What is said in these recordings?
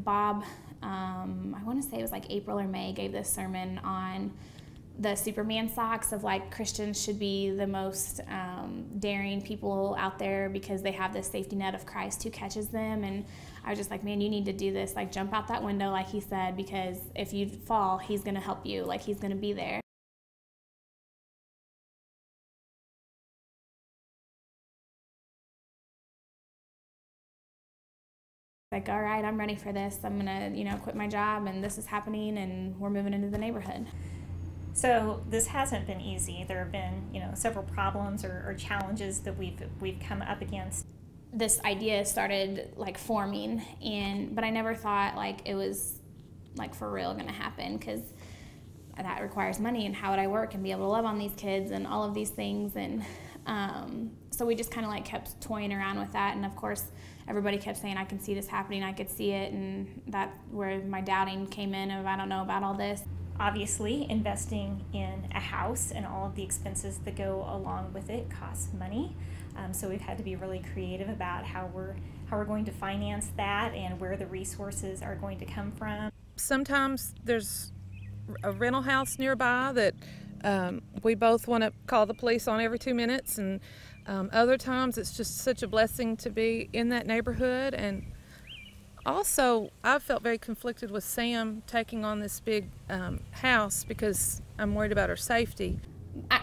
Bob, I want to say it was like April or May, gave this sermon on the Superman socks of like Christians should be the most daring people out there because they have this safety net of Christ who catches them. And I was just like, man, you need to do this, like jump out that window like he said, because if you fall, he's going to help you, like he's going to be there. Like, all right, I'm ready for this. I'm gonna, quit my job, and this is happening, and we're moving into the neighborhood. So this hasn't been easy. There have been, several problems or challenges that we've come up against. This idea started like forming, but I never thought like it was like for real gonna happen, because that requires money, and how would I work and be able to love on these kids and all of these things. And so we just kind of like kept toying around with that, and of course everybody kept saying, I can see this happening, I could see it, and that's where my doubting came in of I don't know about all this. Obviously, investing in a house and all of the expenses that go along with it costs money. So we've had to be really creative about how we're going to finance that and where the resources are going to come from. Sometimes there's a rental house nearby that we both want to call the police on every 2 minutes, and other times it's just such a blessing to be in that neighborhood. And also, I've felt very conflicted with Sam taking on this big house because I'm worried about her safety.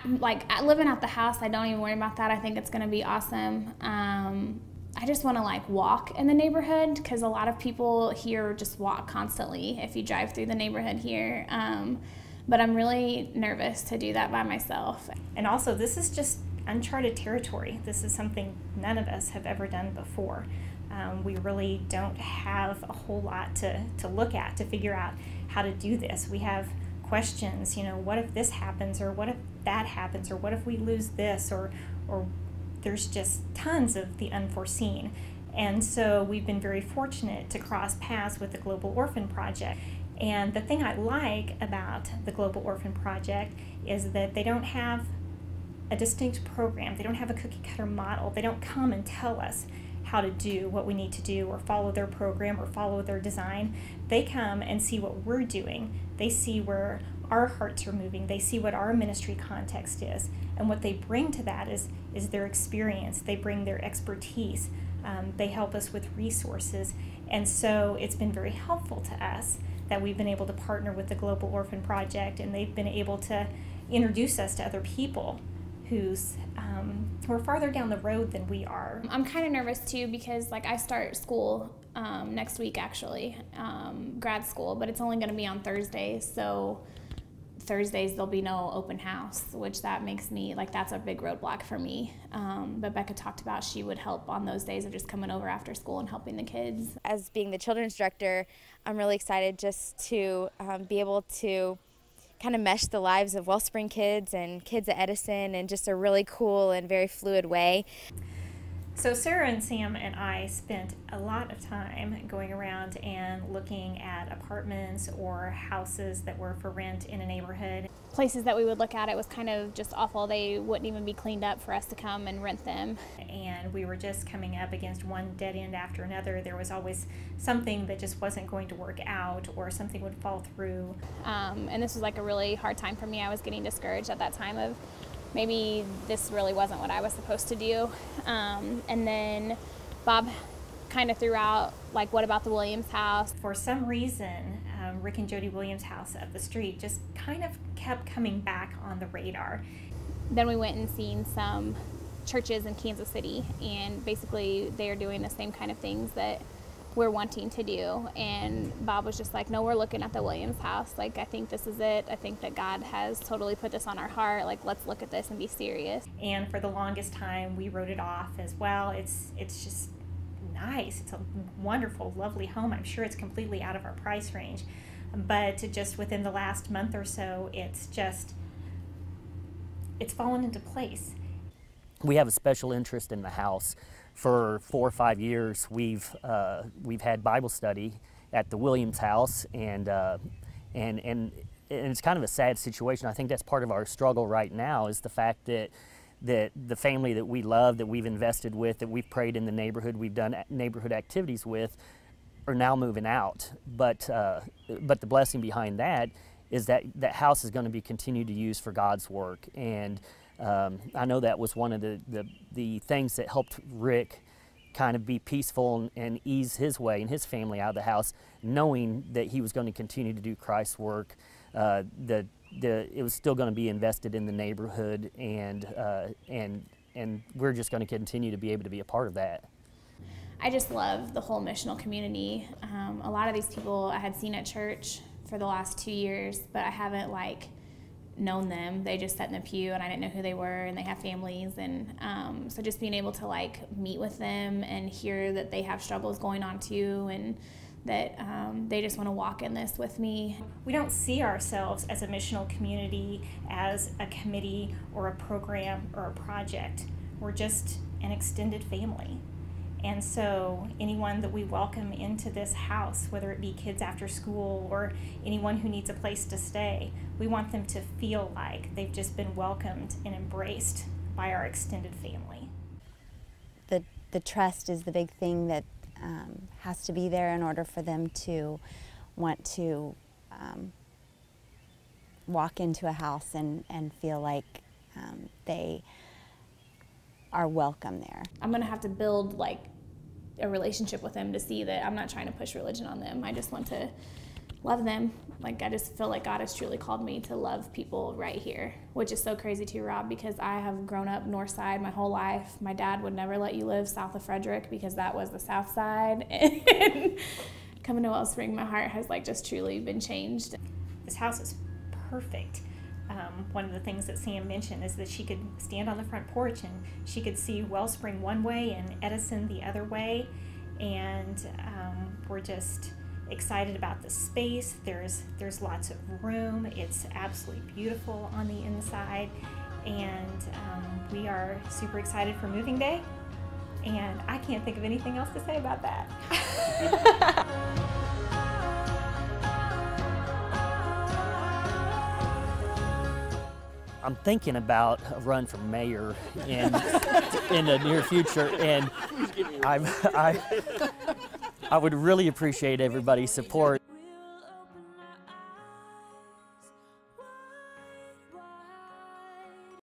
Living out the house, I don't even worry about that. I think it's going to be awesome. I just want to like walk in the neighborhood, because a lot of people here just walk constantly if you drive through the neighborhood here. But I'm really nervous to do that by myself. And also, this is just uncharted territory. This is something none of us have ever done before. We really don't have a whole lot to look at to figure out how to do this. We have questions, what if this happens, or what if that happens, or what if we lose this, or there's just tons of the unforeseen. And so we've been very fortunate to cross paths with the Global Orphan Project. And the thing I like about the Global Orphan Project is that they don't have a distinct program. They don't have a cookie-cutter model. They don't come and tell us how to do what we need to do, or follow their program, or follow their design. They come and see what we're doing. They see where our hearts are moving. They see what our ministry context is. And what they bring to that is their experience. They bring their expertise. They help us with resources. And so it's been very helpful to us that we've been able to partner with the Global Orphan Project, and they've been able to introduce us to other people who are farther down the road than we are. I'm kind of nervous too, because I start school next week actually, grad school, but it's only going to be on Thursdays. So Thursdays there'll be no open house, which that makes me that's a big roadblock for me. But Becca talked about she would help on those days of just coming over after school and helping the kids. As being the children's director, I'm really excited just to be able to kind of mesh the lives of Wellspring kids and kids at Edison in just a really cool and very fluid way. So Sarah and Sam and I spent a lot of time going around and looking at apartments or houses that were for rent in a neighborhood. Places that we would look at, it was kind of just awful. They wouldn't even be cleaned up for us to come and rent them. And we were just coming up against one dead end after another. There was always something that just wasn't going to work out, or something would fall through. And this was a really hard time for me. I was getting discouraged at that time of maybe this really wasn't what I was supposed to do. And then Bob kind of threw out, what about the Williams house? For some reason, Rick and Jody Williams' house up the street just kind of kept coming back on the radar. Then we went and seen some churches in Kansas City, and basically they are doing the same kind of things that we're wanting to do. And Bob was just like, no, we're looking at the Williams house. I think this is it. I think that God has totally put this on our heart. Let's look at this and be serious. And for the longest time, we wrote it off as well. It's just nice. It's a wonderful, lovely home. I'm sure it's completely out of our price range. But just within the last month or so, it's fallen into place. We have a special interest in the house. For 4 or 5 years, we've had Bible study at the Williams house, and it's kind of a sad situation. I think that's part of our struggle right now, is the fact that the family that we love, that we've invested with, that we've prayed in the neighborhood, we've done neighborhood activities with, are now moving out. But the blessing behind that is that that house is going to be continued to use for God's work. And I know that was one of the things that helped Rick kind of be peaceful and ease his way and his family out of the house, knowing that he was going to continue to do Christ's work. It was still going to be invested in the neighborhood, and we're just going to continue to be able to be a part of that. I just love the whole missional community. A lot of these people I had seen at church for the last 2 years, but I haven't known them. They just sat in the pew and I didn't know who they were, and they have families, and so just being able to meet with them and hear that they have struggles going on too, and that they just want to walk in this with me. We don't see ourselves as a missional community, as a committee or a program or a project. We're just an extended family. And so anyone that we welcome into this house, whether it be kids after school or anyone who needs a place to stay, we want them to feel like they've just been welcomed and embraced by our extended family. The trust is the big thing that has to be there in order for them to want to walk into a house and feel like they are welcome there. I'm gonna have to build a relationship with them to see that I'm not trying to push religion on them. I just want to love them. I just feel like God has truly called me to love people right here, which is so crazy too, Rob, because I have grown up north side my whole life. My dad would never let you live south of Frederick because that was the south side. And coming to Wellspring, my heart has just truly been changed. This house is perfect. One of the things that Sam mentioned is that she could stand on the front porch and she could see Wellspring one way and Edison the other way, and we're just excited about the space. There's lots of room. It's absolutely beautiful on the inside, and we are super excited for moving day, and I can't think of anything else to say about that. I'm thinking about a run for mayor in the near future, and I would really appreciate everybody's support.